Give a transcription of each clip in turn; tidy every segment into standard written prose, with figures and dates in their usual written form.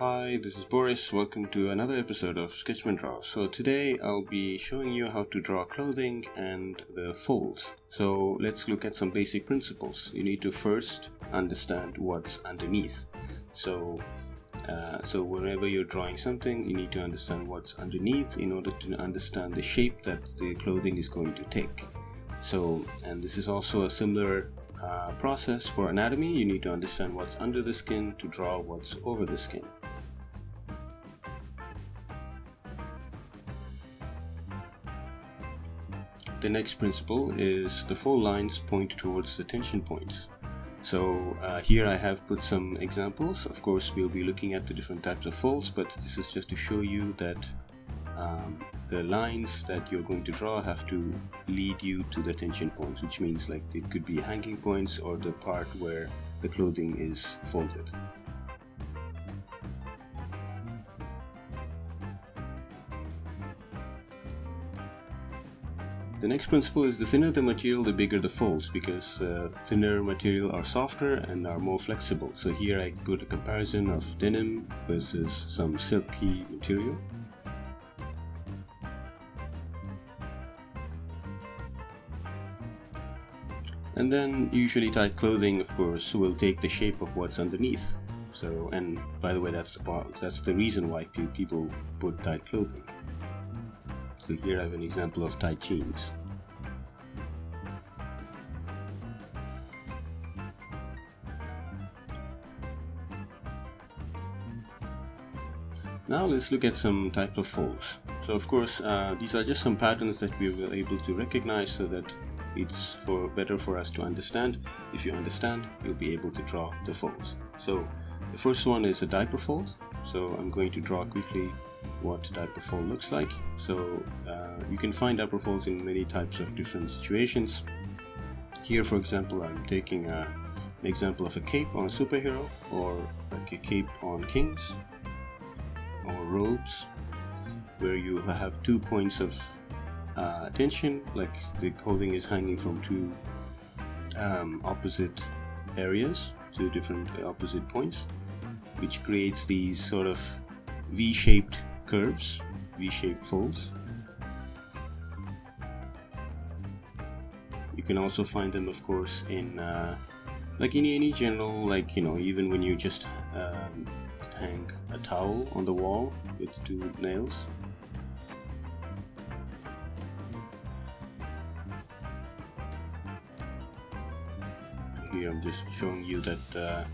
Hi, this is Boris. Welcome to another episode of Sketchman Draw. So today I'll be showing you how to draw clothing and the folds. So let's look at some basic principles. You need to first understand what's underneath. So whenever you're drawing something, you need to understand what's underneath in order to understand the shape that the clothing is going to take. And this is also a similar process for anatomy. You need to understand what's under the skin to draw what's over the skin. The next principle is the fold lines point towards the tension points. So here I have put some examples. Of course, we'll be looking at the different types of folds, but this is just to show you that the lines that you're going to draw have to lead you to the tension points, which means like it could be hanging points or the part where the clothing is folded. The next principle is the thinner the material, the bigger the folds, because thinner material are softer and are more flexible. So here I put a comparison of denim versus some silky material. And then usually tight clothing, of course, will take the shape of what's underneath. So, and by the way, that's the reason why people put tight clothing. So here I have an example of tight jeans. Now let's look at some types of folds. So of course, these are just some patterns that we were able to recognize so that it's better for us to understand. If you understand, you'll be able to draw the folds. So the first one is a diaper fold. So I'm going to draw quickly what diaper fold looks like. So you can find diaper folds in many types of different situations. Here, for example, I'm taking an example of a cape on a superhero, or like a cape on kings, or robes, where you have 2 points of tension, like the clothing is hanging from two opposite areas, two different opposite points, which creates these sort of V-shaped curves, V-shaped folds. You can also find them, of course, in like in any general, like, you know, even when you just hang a towel on the wall with two nails. So here I'm just showing you that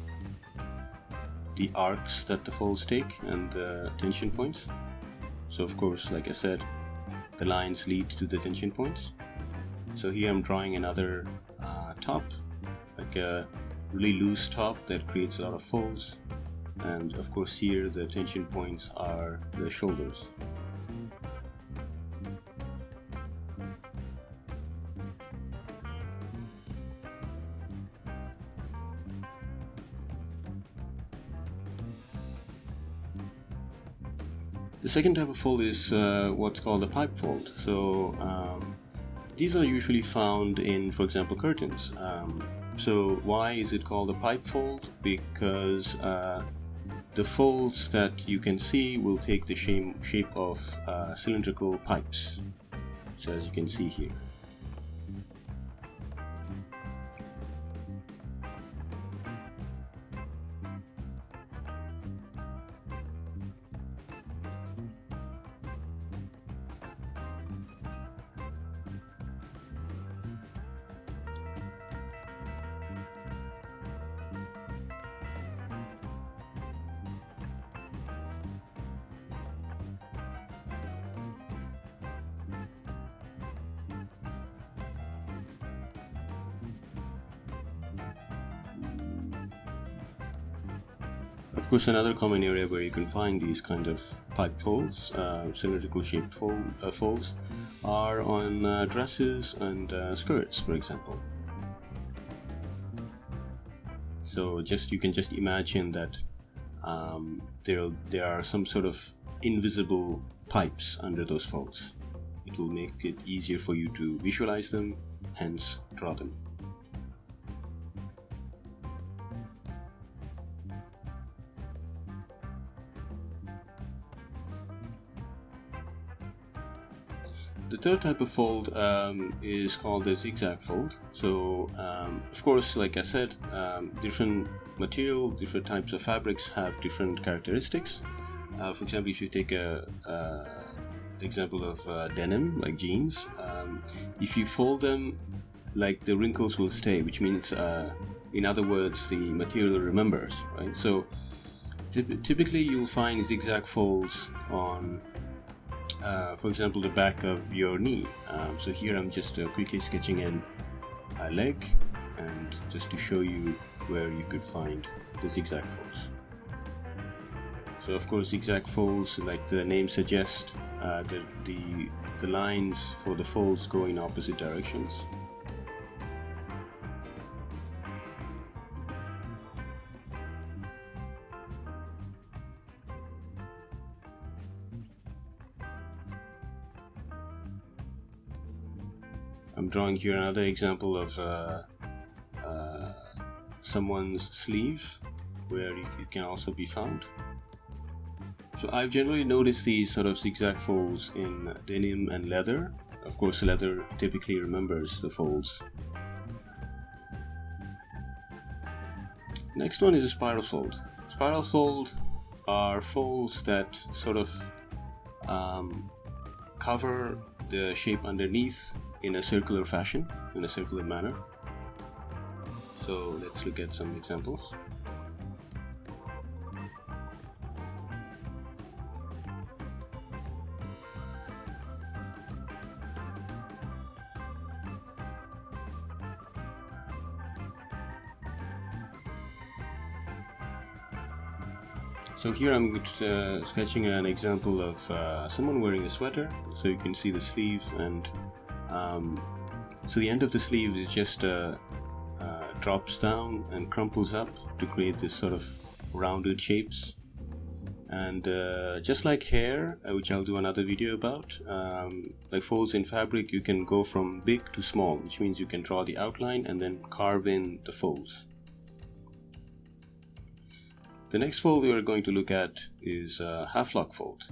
the arcs that the folds take and the tension points. So of course, like I said, the lines lead to the tension points. So here I'm drawing another top, like a really loose top that creates a lot of folds. And of course here the tension points are the shoulders. The second type of fold is what's called a pipe fold. So these are usually found in, for example, curtains. So why is it called a pipe fold? Because the folds that you can see will take the shape of cylindrical pipes, so as you can see here. Of course, another common area where you can find these kind of pipe folds, cylindrical shaped folds, are on dresses and skirts, for example. So you can just imagine that there are some sort of invisible pipes under those folds. It will make it easier for you to visualize them, hence draw them. The third type of fold is called the zigzag fold. So of course, like I said, different material, different types of fabrics have different characteristics. For example, if you take a example of denim, like jeans, if you fold them, like the wrinkles will stay, which means in other words, the material remembers, right? So typically you'll find zigzag folds on for example, the back of your knee. So here I'm just quickly sketching in a leg, and just to show you where you could find the zigzag folds. So of course, zigzag folds, like the name suggests, the lines for the folds go in opposite directions. I'm drawing here another example of someone's sleeve, where it can also be found. So I've generally noticed these sort of zigzag folds in denim and leather. Of course, leather typically remembers the folds. Next one is a spiral fold. Spiral fold are folds that sort of cover the shape underneath in a circular fashion, in a circular manner. So let's look at some examples. So here I'm sketching an example of someone wearing a sweater. So you can see the sleeve, and so the end of the sleeve is just drops down and crumples up to create this sort of rounded shapes. And just like hair, which I'll do another video about, like folds in fabric, you can go from big to small, which means you can draw the outline and then carve in the folds. The next fold we are going to look at is a half-lock fold.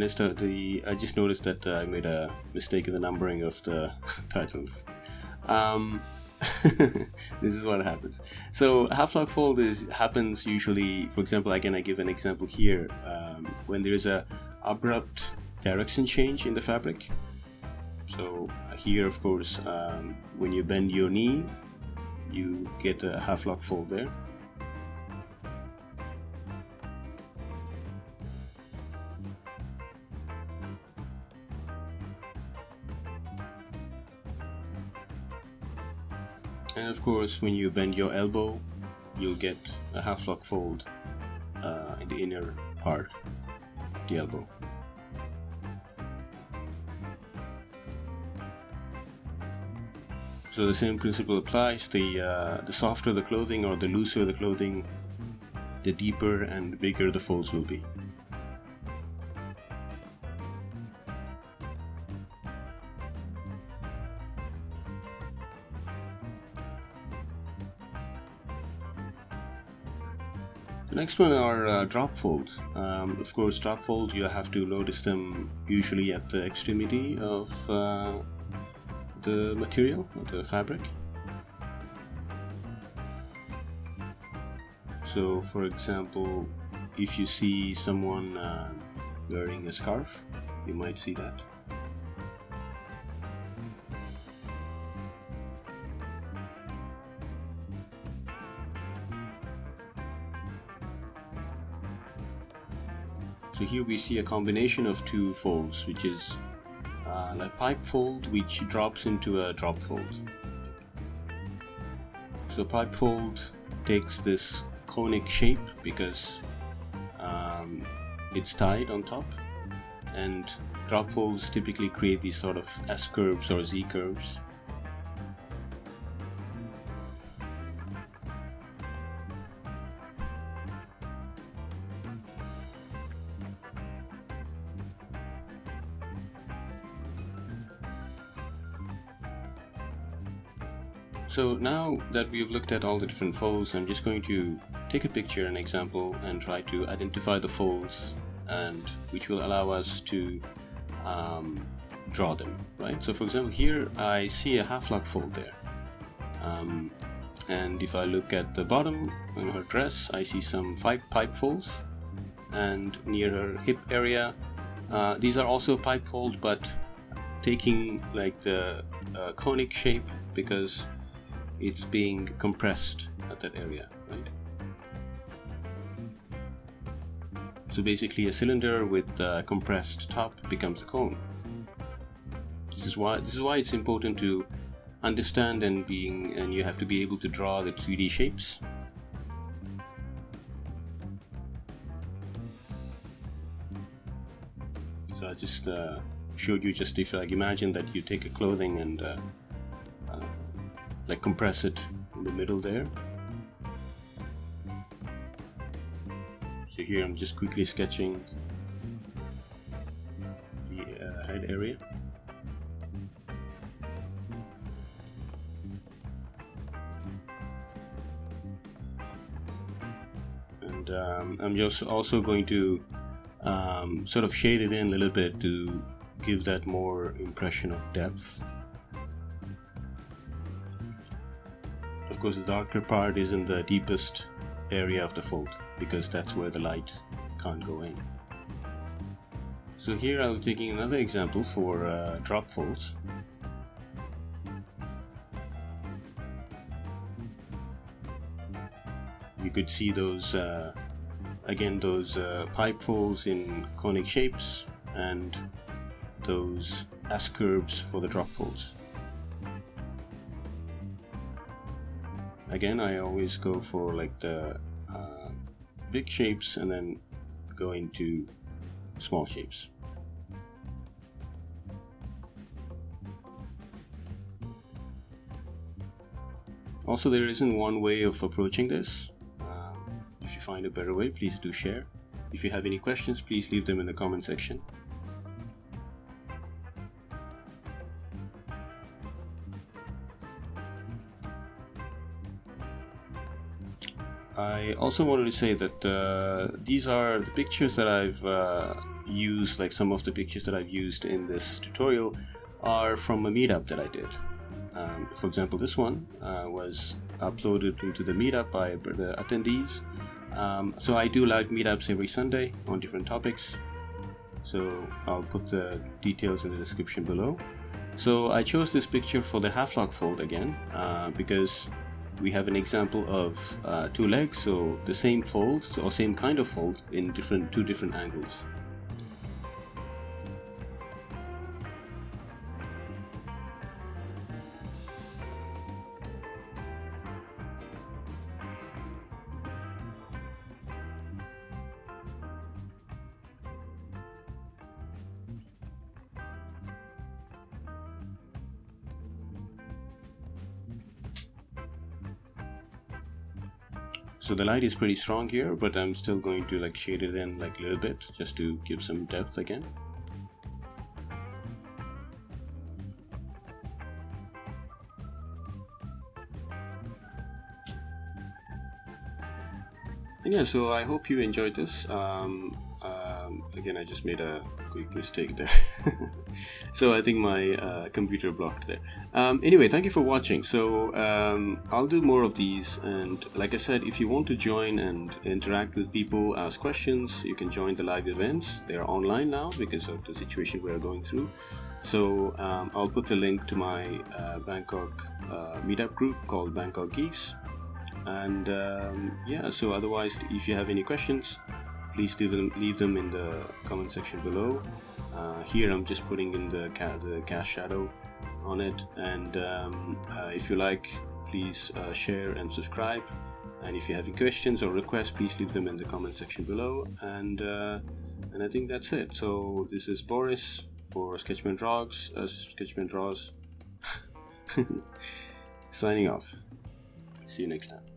I just noticed that I made a mistake in the numbering of the titles. This is what happens. So half-lock fold happens usually, for example, I give an example here, when there is a abrupt direction change in the fabric. So here, of course, when you bend your knee, you get a half-lock fold there. And of course, when you bend your elbow, you'll get a half-lock fold in the inner part of the elbow. So the same principle applies. The softer the clothing or the looser the clothing, the deeper and bigger the folds will be. The next one are drop folds. Of course, drop folds, you have to notice them usually at the extremity of the material, the fabric. So for example, if you see someone wearing a scarf, you might see that. So here we see a combination of two folds, which is a pipe fold which drops into a drop fold. So pipe fold takes this conic shape because it's tied on top, and drop folds typically create these sort of S curves or Z curves. So now that we've looked at all the different folds, I'm just going to take a picture, an example, and try to identify the folds, and which will allow us to draw them, right? So for example, here I see a half-lock fold there. And if I look at the bottom on her dress, I see some pipe folds, and near her hip area, these are also pipe folds, but taking like the conic shape because it's being compressed at that area, right? So basically a cylinder with a compressed top becomes a cone. This is why it's important to understand and you have to be able to draw the 3D shapes. So I just showed you, just if like imagine that you take a clothing and like compress it in the middle there. So here I'm just quickly sketching the head area. And I'm just also going to sort of shade it in a little bit to give that more impression of depth. Of course, the darker part is in the deepest area of the fold because that's where the light can't go in. So here I'll be taking another example for drop folds. You could see those again, those pipe folds in conic shapes and those S curves for the drop folds. Again, I always go for like the big shapes and then go into small shapes. Also, there isn't one way of approaching this. If you find a better way, please do share. If you have any questions, please leave them in the comment section. I also wanted to say that these are the pictures that I've used, like some of the pictures that I've used in this tutorial are from a meetup that I did. For example, this one was uploaded into the meetup by the attendees. So I do live meetups every Sunday on different topics. So I'll put the details in the description below. So I chose this picture for the half-lock fold again because we have an example of two legs, so the same fold or same kind of fold in two different angles. So the light is pretty strong here, but I'm still going to like shade it in like a little bit just to give some depth again. And yeah, so I hope you enjoyed this. Again, I just made a quick mistake there. So I think my computer blocked there. Anyway, thank you for watching. So I'll do more of these, and like I said, if you want to join and interact with people, ask questions, you can join the live events. They are online now because of the situation we are going through. So I'll put the link to my Bangkok meetup group called Bangkok Geeks. And yeah, so otherwise, if you have any questions, please leave them in the comment section below. Here I'm just putting in the cast shadow on it, and if you like, please share and subscribe. And if you have any questions or requests, please leave them in the comment section below. And I think that's it. So this is Boris for Sketchman Draws signing off. See you next time.